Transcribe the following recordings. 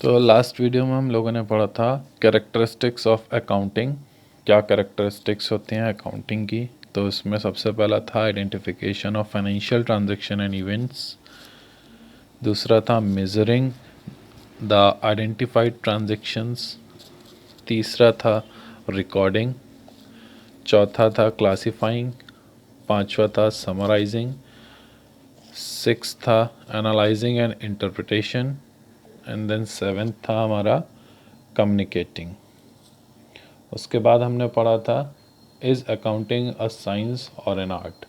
तो last video में हम लोगों ने पढ़ा था कैरेक्टरिस्टिक्स ऑफ अकाउंटिंग। क्या कैरेक्टरिस्टिक्स होती हैं अकाउंटिंग की। तो इसमें सबसे पहला था identification of financial transaction and events. दूसरा था मेजरिंग द आइडेंटिफाइड ट्रांजैक्शंस। तीसरा था रिकॉर्डिंग। चौथा था क्लासिफाइंग। पांचवा था समराइजिंग। सिक्स था analysing and interpretation. And then seventh था हमारा कम्युनिकेटिंग। उसके बाद हमने पढ़ा था इज़ अकाउंटिंग अ साइंस और एन आर्ट।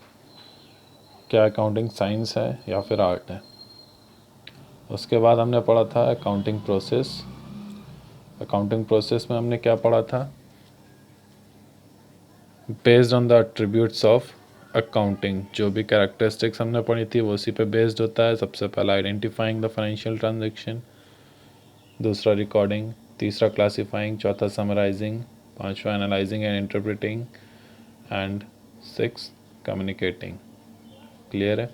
क्या अकाउंटिंग साइंस है या फिर आर्ट है। उसके बाद हमने पढ़ा था अकाउंटिंग प्रोसेस। अकाउंटिंग प्रोसेस में हमने क्या पढ़ा था, based on the attributes of accounting. जो भी कैरेक्टरिस्टिक्स हमने पढ़ी थी वो उसी पे बेस्ड होता है। सबसे पहला आइडेंटिफाइंग द फाइनेंशियल ट्रांजेक्शन, दूसरा रिकॉर्डिंग, तीसरा क्लासिफाइंग, चौथा समराइजिंग, पांचवा analysing and interpreting and six communicating. Clear है।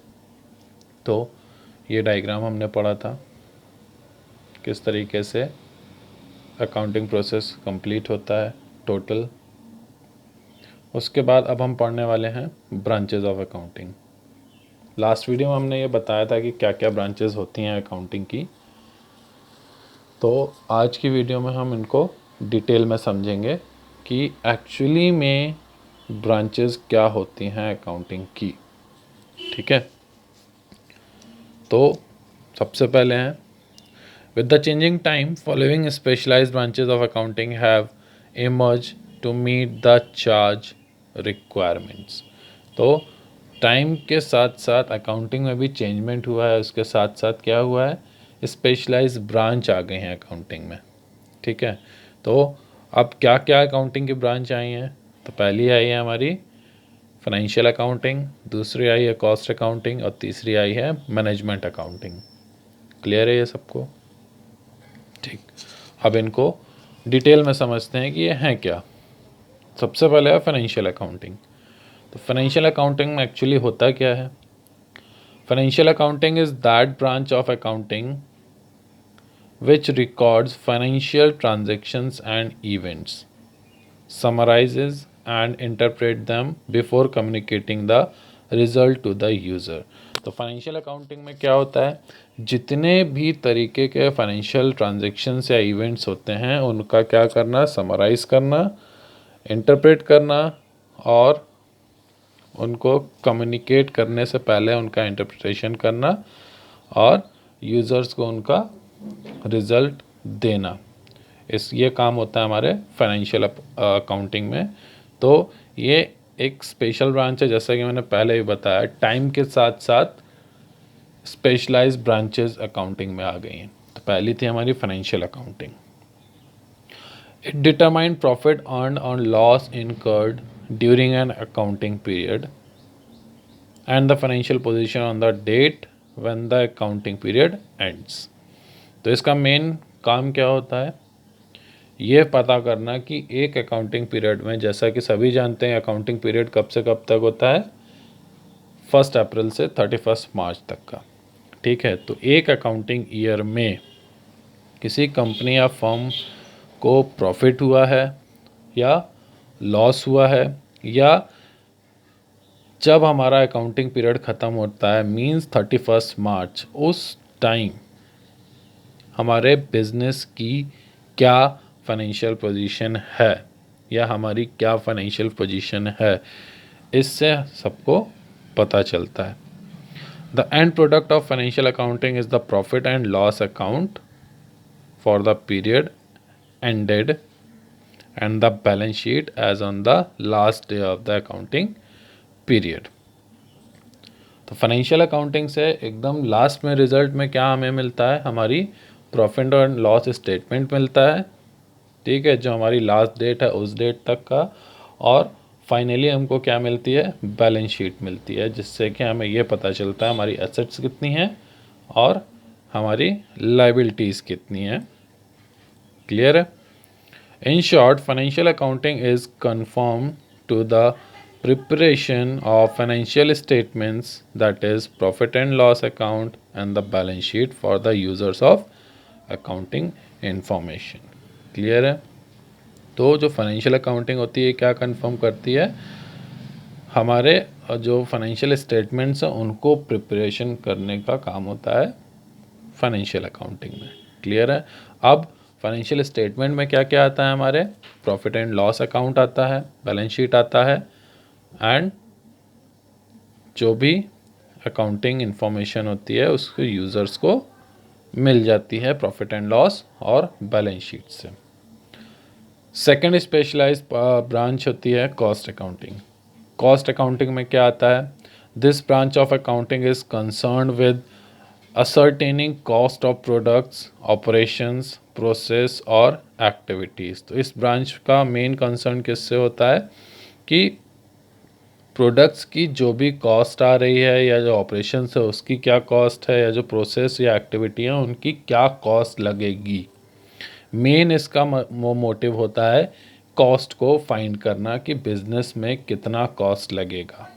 तो ये डायग्राम हमने पढ़ा था किस तरीके से अकाउंटिंग प्रोसेस कंप्लीट होता है टोटल। उसके बाद अब हम पढ़ने वाले हैं branches of accounting. Last video में हमने ये बताया था कि क्या क्या ब्रांचेस होती हैं अकाउंटिंग की। तो आज की वीडियो में हम इनको डिटेल में समझेंगे कि एक्चुअली में ब्रांचेस क्या होती हैं अकाउंटिंग की। ठीक है। तो सबसे पहले हैं with the changing time following specialized branches of accounting have emerged to meet the charge requirements। तो टाइम के साथ साथ अकाउंटिंग में भी चेंजमेंट हुआ है। उसके साथ साथ क्या हुआ है, स्पेशलाइज्ड ब्रांच आ गए हैं अकाउंटिंग में। ठीक है। तो अब क्या क्या अकाउंटिंग की ब्रांच आई हैं। तो पहली आई है हमारी फाइनेंशियल अकाउंटिंग, दूसरी आई है कॉस्ट अकाउंटिंग और तीसरी आई है मैनेजमेंट अकाउंटिंग। क्लियर है ये सबको। ठीक। अब इनको डिटेल में समझते हैं कि ये हैं क्या। सबसे पहले है फाइनेंशियल अकाउंटिंग। तो फाइनेंशियल अकाउंटिंग में एक्चुअली होता क्या है। Financial accounting is that branch of accounting which records financial transactions and events, summarizes and interpret them before communicating the result to the user। तो फाइनेंशियल अकाउंटिंग में क्या होता है, जितने भी तरीके के फाइनेंशियल ट्रांजैक्शंस या इवेंट्स होते हैं उनका क्या करना, समराइज करना, इंटरप्रेट करना और उनको कम्युनिकेट करने से पहले उनका इंटरप्रिटेशन करना और यूज़र्स को उनका रिज़ल्ट देना। ये काम होता है हमारे फाइनेंशियल अकाउंटिंग में। तो ये एक स्पेशल ब्रांच है, जैसा कि मैंने पहले भी बताया। टाइम के साथ साथ स्पेशलाइज्ड ब्रांचेस अकाउंटिंग में आ गई हैं। तो पहली थी हमारी financial accounting. It determine profit earned on loss incurred during an accounting period and the financial position on the date when the accounting period ends. तो इसका मेन काम क्या होता है, ये पता करना कि एक अकाउंटिंग पीरियड में, जैसा कि सभी जानते हैं अकाउंटिंग पीरियड कब से कब तक होता है, 1 अप्रैल से 31 मार्च तक का। ठीक है। तो एक अकाउंटिंग ईयर में किसी कंपनी या फर्म को प्रॉफिट हुआ है या लॉस हुआ है, या जब हमारा अकाउंटिंग पीरियड ख़त्म होता है मींस 31 मार्च, उस टाइम हमारे बिजनेस की क्या फाइनेंशियल पोजीशन है या हमारी क्या फाइनेंशियल पोजीशन है, इससे सबको पता चलता है। The end product of financial accounting is the profit and loss account for the period ended and the balance sheet as on the last day of the accounting period. तो financial accounting से एकदम last में result में क्या हमें मिलता है, हमारी प्रॉफिट एंड लॉस स्टेटमेंट मिलता है। ठीक है। जो हमारी लास्ट डेट है उस डेट तक का। और फाइनली हमको क्या मिलती है, बैलेंस शीट मिलती है, जिससे कि हमें ये पता चलता है हमारी एसेट्स कितनी हैं और हमारी लाइबिलिटीज़ कितनी हैं। क्लियर है। In short financial accounting is confirm to the preparation of financial statements, that is profit and loss account and the balance sheet for the users of accounting information. Clear है? तो जो financial accounting होती है क्या confirm करती है, हमारे जो फाइनेंशियल स्टेटमेंट्स हैं उनको प्रिपरेशन करने का काम होता है फाइनेंशियल अकाउंटिंग में। क्लियर है? अब फाइनेंशियल स्टेटमेंट में क्या क्या आता है, हमारे प्रॉफिट एंड लॉस अकाउंट आता है, बैलेंस शीट आता है, एंड जो भी अकाउंटिंग इंफॉर्मेशन होती है उसको यूज़र्स को मिल जाती है प्रॉफिट एंड लॉस और बैलेंस शीट से। सेकेंड स्पेशलाइज्ड ब्रांच होती है कॉस्ट अकाउंटिंग। कॉस्ट अकाउंटिंग में क्या आता है, this branch of accounting is concerned with ascertaining cost of products, operations, process और activities। तो इस ब्रांच का मेन कंसर्न किससे होता है कि प्रोडक्ट्स की जो भी कॉस्ट आ रही है या जो ऑपरेशंस है उसकी क्या कॉस्ट है, या जो प्रोसेस या एक्टिविटी है उनकी क्या कॉस्ट लगेगी। मेन इसका मोटिव होता है कॉस्ट को फाइंड करना कि बिजनेस में कितना कॉस्ट लगेगा।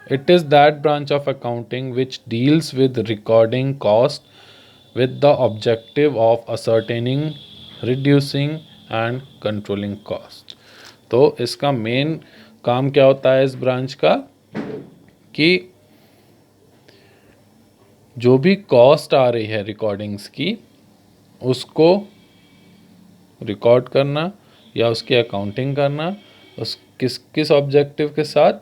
It is that branch of accounting which deals with recording cost with the objective of ascertaining, reducing and controlling cost। तो इसका मेन काम क्या होता है इस ब्रांच का कि जो भी कॉस्ट आ रही है रिकॉर्डिंग्स की उसको रिकॉर्ड करना या उसकी अकाउंटिंग करना, उस किस किस ऑब्जेक्टिव के साथ,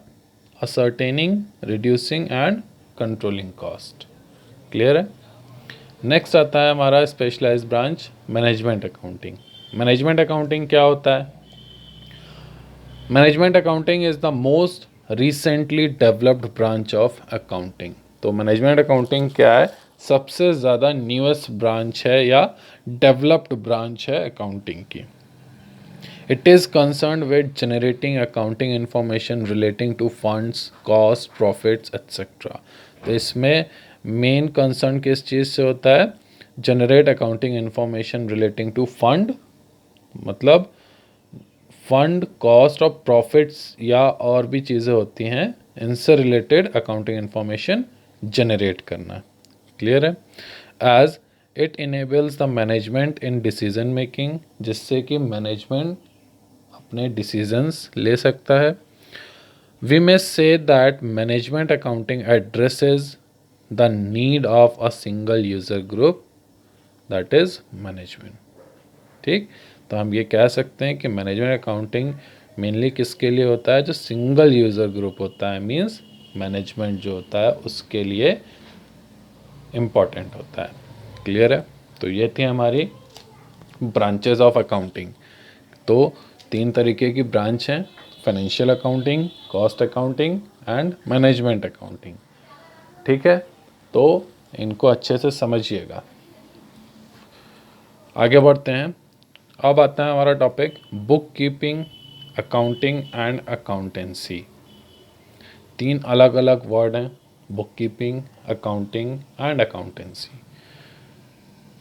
ascertaining, reducing and controlling cost। Clear है? नेक्स्ट आता है हमारा specialised branch management accounting. Management accounting क्या होता है? Management accounting is the most recently developed branch of accounting. तो मैनेजमेंट अकाउंटिंग क्या है? सबसे ज़्यादा न्यूएस्ट ब्रांच है या डेवलप्ड ब्रांच है अकाउंटिंग की। It is concerned with generating accounting information relating to funds, costs, profits, etc। तो इसमें मेन कंसर्न किस चीज़ से होता है? Generate accounting information relating to fund, मतलब फंड, कॉस्ट और प्रॉफिट्स या और भी चीज़ें होती हैं इनसे रिलेटेड अकाउंटिंग इंफॉर्मेशन जनरेट करना। क्लियर है? As it enables the management in decision making, जिससे कि मैनेजमेंट अपने डिसीजंस ले सकता है। We may say that management accounting addresses the need of a single user group, that is management. ठीक, तो हम ये कह सकते हैं कि मैनेजमेंट अकाउंटिंग मेनली किसके लिए होता है? जो सिंगल यूज़र ग्रुप होता है, मीन्स मैनेजमेंट जो होता है उसके लिए इम्पॉर्टेंट होता है। क्लियर है? तो ये थी हमारी ब्रांचेस ऑफ अकाउंटिंग। तो 3 तरीके की ब्रांच हैं, financial accounting, cost accounting and management accounting. ठीक है, तो इनको अच्छे से समझिएगा। आगे बढ़ते हैं। अब आता है हमारा topic book keeping, accounting and accountancy. 3 अलग अलग वर्ड हैं, book keeping, accounting and accountancy.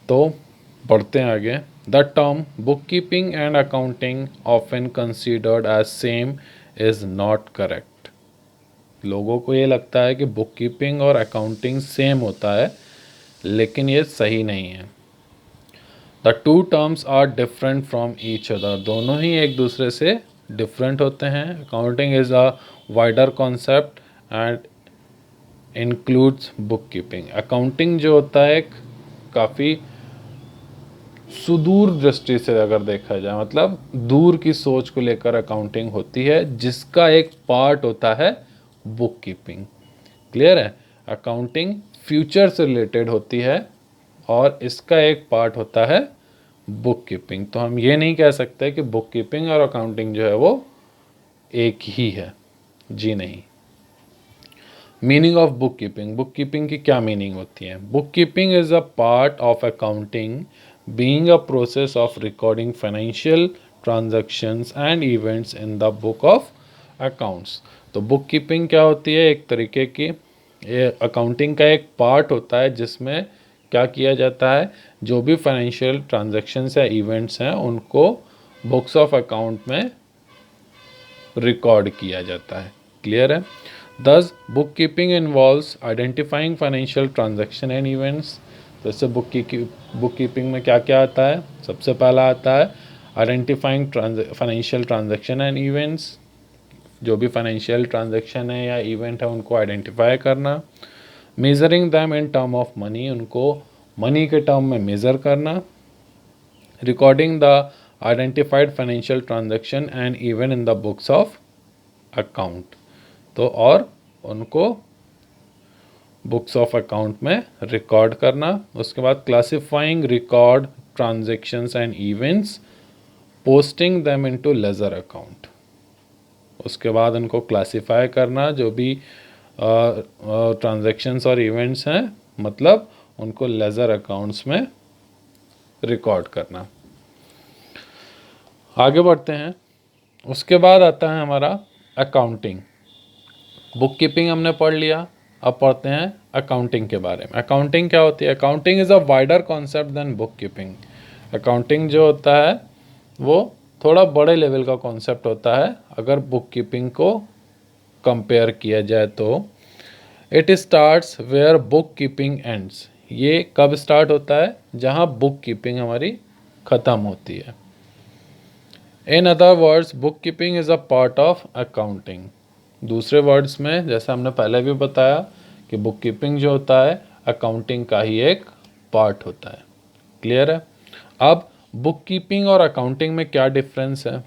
तो बढ़ते हैं आगे। The term book keeping and accounting often considered as same is not correct. लोगों को ये लगता है कि बुक कीपिंग और अकाउंटिंग सेम होता है, लेकिन ये सही नहीं है। The two terms are different from each other. दोनों ही एक दूसरे से डिफरेंट होते हैं। Accounting is a wider concept and includes book keeping. Accounting जो होता है काफ़ी सुदूर दृष्टि से अगर देखा जाए, मतलब दूर की सोच को लेकर अकाउंटिंग होती है, जिसका एक पार्ट होता है बुक कीपिंग। क्लियर है? अकाउंटिंग फ्यूचर से रिलेटेड होती है और इसका एक पार्ट होता है बुक कीपिंग। तो हम ये नहीं कह सकते कि बुक कीपिंग और अकाउंटिंग जो है वो एक ही है, जी नहीं। Meaning of book keeping, book keeping की क्या मीनिंग होती है? Book keeping is a part of accounting being a process of recording financial transactions and events in the book of accounts। तो बुक कीपिंग क्या होती है? एक तरीके की ये अकाउंटिंग का एक पार्ट होता है जिसमें क्या किया जाता है, जो भी फाइनेंशियल ट्रांजैक्शंस या इवेंट्स हैं उनको बुक्स ऑफ अकाउंट में रिकॉर्ड किया जाता है। क्लियर है? Thus bookkeeping involves identifying financial transaction and events। तो इससे बुक कीपिंग में क्या क्या आता है? सबसे पहला आता है identifying financial transaction and events, जो भी फाइनेंशियल ट्रांजैक्शन है या इवेंट है उनको आइडेंटिफाई करना। Measuring them in term of money, उनको मनी के टर्म में मेज़र करना। Recording the identified financial transaction and event in the books of account, तो और उनको बुक्स ऑफ अकाउंट में रिकॉर्ड करना। उसके बाद classifying record transactions and events, posting them into ledger account. उसके बाद उनको क्लासिफाई करना, जो भी ट्रांजैक्शंस और इवेंट्स हैं, मतलब उनको लेजर अकाउंट्स में रिकॉर्ड करना। आगे बढ़ते हैं। उसके बाद आता है हमारा अकाउंटिंग। बुक कीपिंग हमने पढ़ लिया, अब पढ़ते हैं अकाउंटिंग के बारे में। अकाउंटिंग क्या होती है? Accounting is a wider concept than book keeping. Accounting जो होता है वो थोड़ा बड़े लेवल का कॉन्सेप्ट होता है अगर बुक कीपिंग को कंपेयर किया जाए तो। It starts where book keeping ends, ये कब स्टार्ट होता है? जहाँ बुक कीपिंग हमारी ख़त्म होती है। In other words book keeping is a part of accounting. दूसरे वर्ड्स में, जैसा हमने पहले भी बताया कि बुक कीपिंग जो होता है अकाउंटिंग का ही एक पार्ट होता है। क्लियर है? अब बुक कीपिंग और अकाउंटिंग में क्या डिफरेंस है?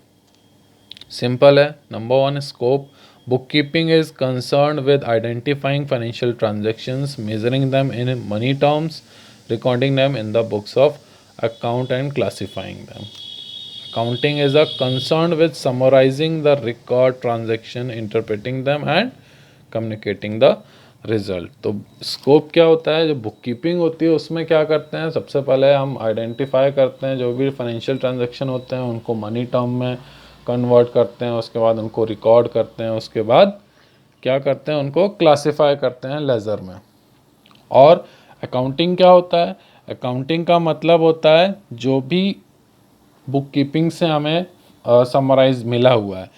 सिंपल है। Number 1, scope. Book keeping is concern with identifying financial transactions, measuring them in money terms, recording them in the books of account and classifying them. Accounting is a concerned with summarizing the record transaction, interpreting them and communicating the result। तो scope क्या होता है? जो book keeping होती है उसमें क्या करते हैं? सबसे पहले हम आइडेंटिफाई करते हैं जो भी फाइनेंशियल ट्रांजैक्शन होते हैं उनको मनी टर्म में कन्वर्ट करते हैं, उसके बाद उनको रिकॉर्ड करते हैं, उसके बाद क्या करते हैं? उनको क्लासीफाई करते हैं लेज़र में। और अकाउंटिंग क्या होता है? अकाउंटिंग का मतलब होता है जो भी बुक कीपिंग से हमें समराइज मिला हुआ है,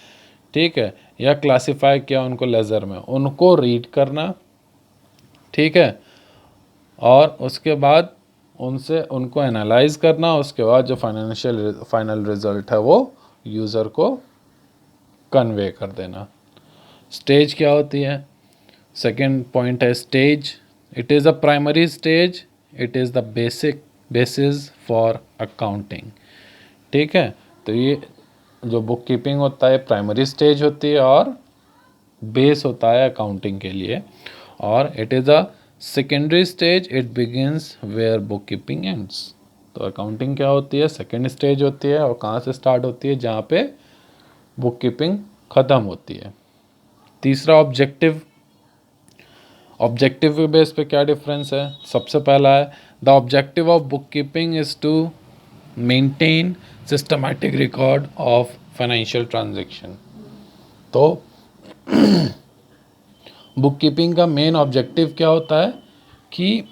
ठीक है, या क्लासिफाई किया उनको लेज़र में, उनको रीड करना, ठीक है, और उसके बाद उनसे उनको एनालाइज करना, उसके बाद जो फाइनल रिजल्ट है वो यूज़र को कन्वे कर देना। स्टेज क्या होती है? सेकेंड पॉइंट है stage. It is a primary stage, it is the basis for accounting. ठीक है, तो ये जो बुक कीपिंग होता है प्राइमरी स्टेज होती है और बेस होता है अकाउंटिंग के लिए। और it is a secondary stage, it begins where book keeping ends. तो अकाउंटिंग क्या होती है? सेकेंड स्टेज होती है, और कहाँ से स्टार्ट होती है? जहाँ पे बुक कीपिंग ख़त्म होती है। तीसरा ऑब्जेक्टिव। ऑब्जेक्टिव के बेस पे क्या डिफरेंस है? सबसे पहला है the objective of book keeping is to maintain systematic record of financial transaction. तो बुक कीपिंग का मेन ऑब्जेक्टिव क्या होता है कि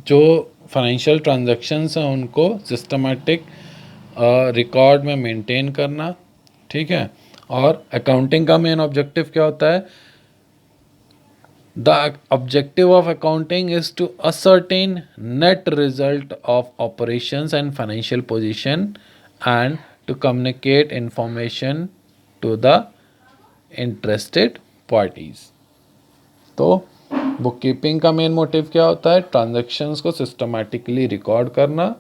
जो फाइनेंशियल ट्रांजैक्शंस हैं उनको सिस्टमैटिक रिकॉर्ड में मेंटेन करना, ठीक है। और अकाउंटिंग का मेन ऑब्जेक्टिव क्या होता है? The objective of accounting is to ascertain net result of operations and financial position and to communicate information to the interested parties। तो बुक कीपिंग का मेन मोटिव क्या होता है? ट्रांजैक्शंस को सिस्टमैटिकली रिकॉर्ड करना।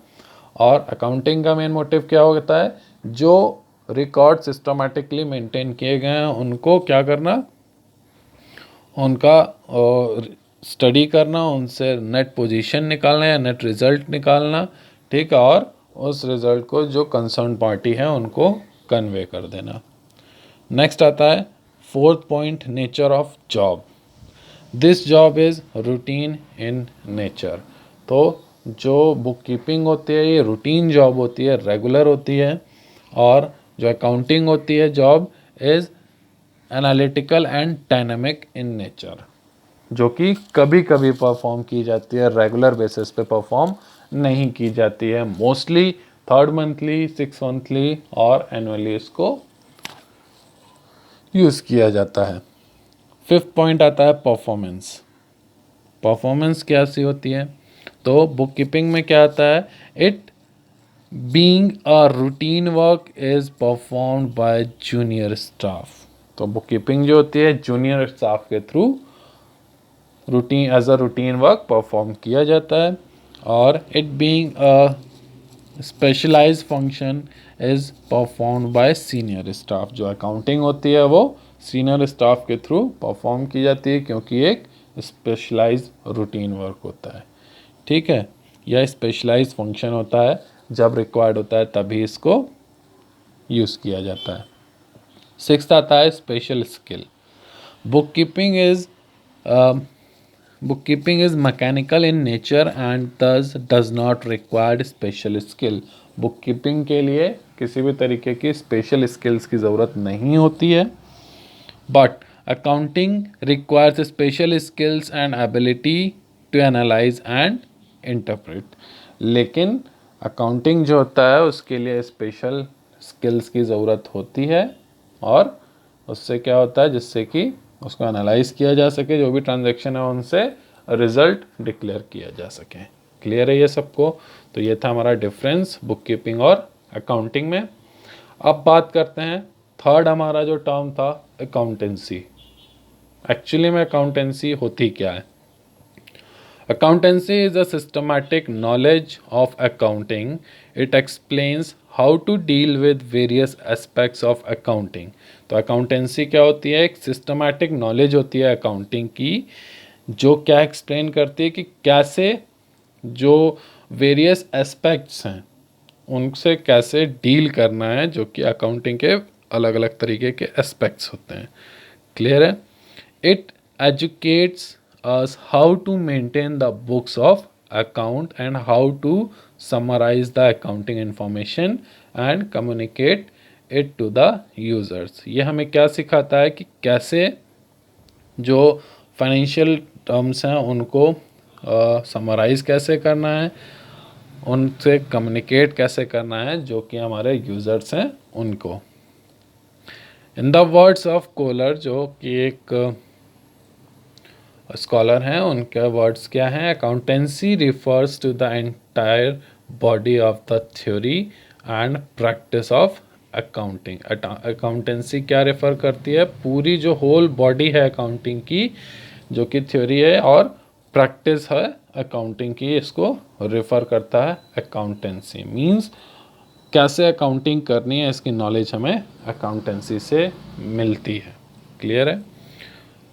और अकाउंटिंग का मेन मोटिव क्या होता है? जो रिकॉर्ड सिस्टमैटिकली मेंटेन किए गए हैं उनको क्या करना? उनका स्टडी करना, उनसे नेट पोजीशन निकालना या नेट रिज़ल्ट निकालना, ठीक है, और उस रिज़ल्ट को जो कंसर्न पार्टी है उनको कन्वे कर देना। नेक्स्ट आता है fourth point, nature of job. This job is routine in nature. तो जो बुक कीपिंग होती है ये रूटीन जॉब होती है, रेगुलर होती है। और जो अकाउंटिंग होती है job is analytical and dynamic in nature, जो कि कभी कभी परफॉर्म की जाती है, रेगुलर बेसिस पे परफॉर्म नहीं की जाती है। मोस्टली 3rd मंथली, 6 मंथली और एनुअली इसको यूज़ किया जाता है। 5th पॉइंट आता है परफॉर्मेंस। परफॉर्मेंस कैसी होती है? तो बुक कीपिंग में क्या आता है, it being a routine work is performed by junior staff. तो बुक कीपिंग जो होती है जूनियर स्टाफ के through routine as a routine work perform किया जाता है। और it being a specialised function is performed by senior staff. जो अकाउंटिंग होती है वो सीनियर स्टाफ के थ्रू परफॉर्म की जाती है क्योंकि एक स्पेशलाइज्ड रूटीन वर्क होता है, ठीक है, यह स्पेशलाइज्ड फंक्शन होता है, जब रिक्वायर्ड होता है तभी इसको यूज़ किया जाता है। सिक्स्थ आता है special skill. Book keeping is bookkeeping is mechanical in nature and thus does not require special skill। bookkeeping के लिए किसी भी तरीके की स्पेशल स्किल्स की ज़रूरत नहीं होती है, but accounting requires special skills and ability to analyze and interpret। लेकिन अकाउंटिंग जो होता है उसके लिए स्पेशल स्किल्स की ज़रूरत होती है, और उससे क्या होता है, जिससे कि उसको एनालाइज किया जा सके, जो भी ट्रांजैक्शन है उनसे रिजल्ट डिक्लेयर किया जा सके। क्लियर है ये सबको? तो ये था हमारा डिफरेंस बुक कीपिंग और अकाउंटिंग में। अब बात करते हैं थर्ड हमारा जो टर्म था अकाउंटेंसी। एक्चुअली में अकाउंटेंसी होती क्या है? Accountancy is a systematic knowledge of accounting. It explains how to deal with various aspects of accounting। तो accountancy क्या होती है? एक systematic knowledge होती है accounting की, जो क्या एक्सप्लेन करती है कि कैसे जो various aspects हैं उनसे कैसे डील करना है, जो कि अकाउंटिंग के अलग अलग तरीके के एस्पेक्ट्स होते हैं। क्लियर है? It educates us how to maintain the books of account and how to summarize the accounting information and communicate it to the users। ये हमें क्या सिखाता है कि कैसे जो फाइनेंशियल टर्म्स हैं उनको समराइज कैसे करना है, उनसे कम्युनिकेट कैसे करना है जो कि हमारे यूज़र्स हैं उनको। In the words of Kohler, जो कि एक स्कॉलर हैं, उनके वर्ड्स क्या हैं? Accountancy refers to the entire body of the theory and practice of accounting. Accountancy क्या रेफर करती है? पूरी जो होल बॉडी है अकाउंटिंग की, जो कि थ्योरी है और प्रैक्टिस है अकाउंटिंग की, इसको रेफर करता है अकाउंटेंसी। मींस कैसे अकाउंटिंग करनी है, इसकी नॉलेज हमें अकाउंटेंसी से मिलती है। क्लियर है?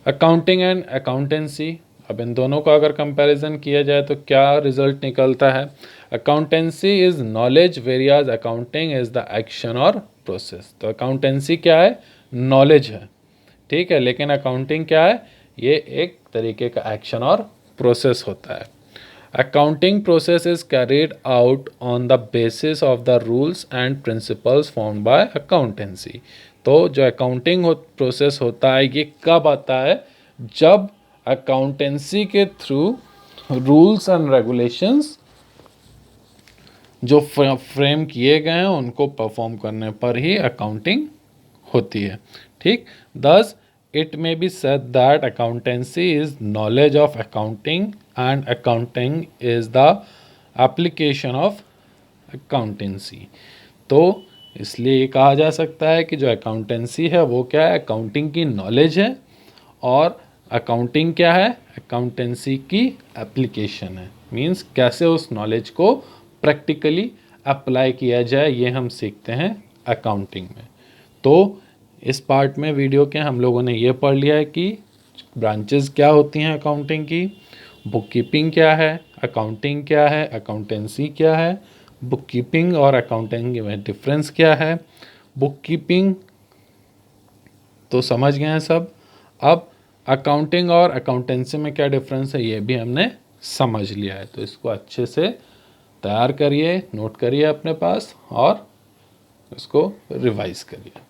अकाउंटिंग एंड अकाउंटेंसी, अब इन दोनों का अगर कंपैरिजन किया जाए तो क्या रिजल्ट निकलता है? Accountancy is knowledge whereas accounting is the action or process. तो अकाउंटेंसी क्या है? नॉलेज है, ठीक है, लेकिन अकाउंटिंग क्या है? ये एक तरीके का एक्शन और प्रोसेस होता है। Accounting process is carried out on the basis of the rules and principles formed by accountancy. तो जो अकाउंटिंग प्रोसेस होता है ये कब आता है? जब अकाउंटेंसी के थ्रू रूल्स एंड रेगुलेशंस जो फ्रेम किए गए हैं उनको परफॉर्म करने पर ही अकाउंटिंग होती है, ठीक। Thus it may be said that accountancy is knowledge of accounting and accounting is the application of accountancy. तो इसलिए ये कहा जा सकता है कि जो अकाउंटेंसी है वो क्या है? अकाउंटिंग की नॉलेज है, और अकाउंटिंग क्या है? अकाउंटेंसी की एप्लीकेशन है। मींस कैसे उस नॉलेज को प्रैक्टिकली अप्लाई किया जाए, ये हम सीखते हैं अकाउंटिंग में। तो इस पार्ट में वीडियो के हम लोगों ने ये पढ़ लिया है कि ब्रांचेस क्या होती हैं अकाउंटिंग की, बुक कीपिंग क्या है, अकाउंटिंग क्या है, अकाउंटेंसी क्या है, बुक कीपिंग और अकाउंटिंग में डिफरेंस क्या है। बुक कीपिंग तो समझ गए हैं सब। अब अकाउंटिंग और अकाउंटेंसी में क्या डिफरेंस है ये भी हमने समझ लिया है। तो इसको अच्छे से तैयार करिए, नोट करिए अपने पास और इसको रिवाइज करिए।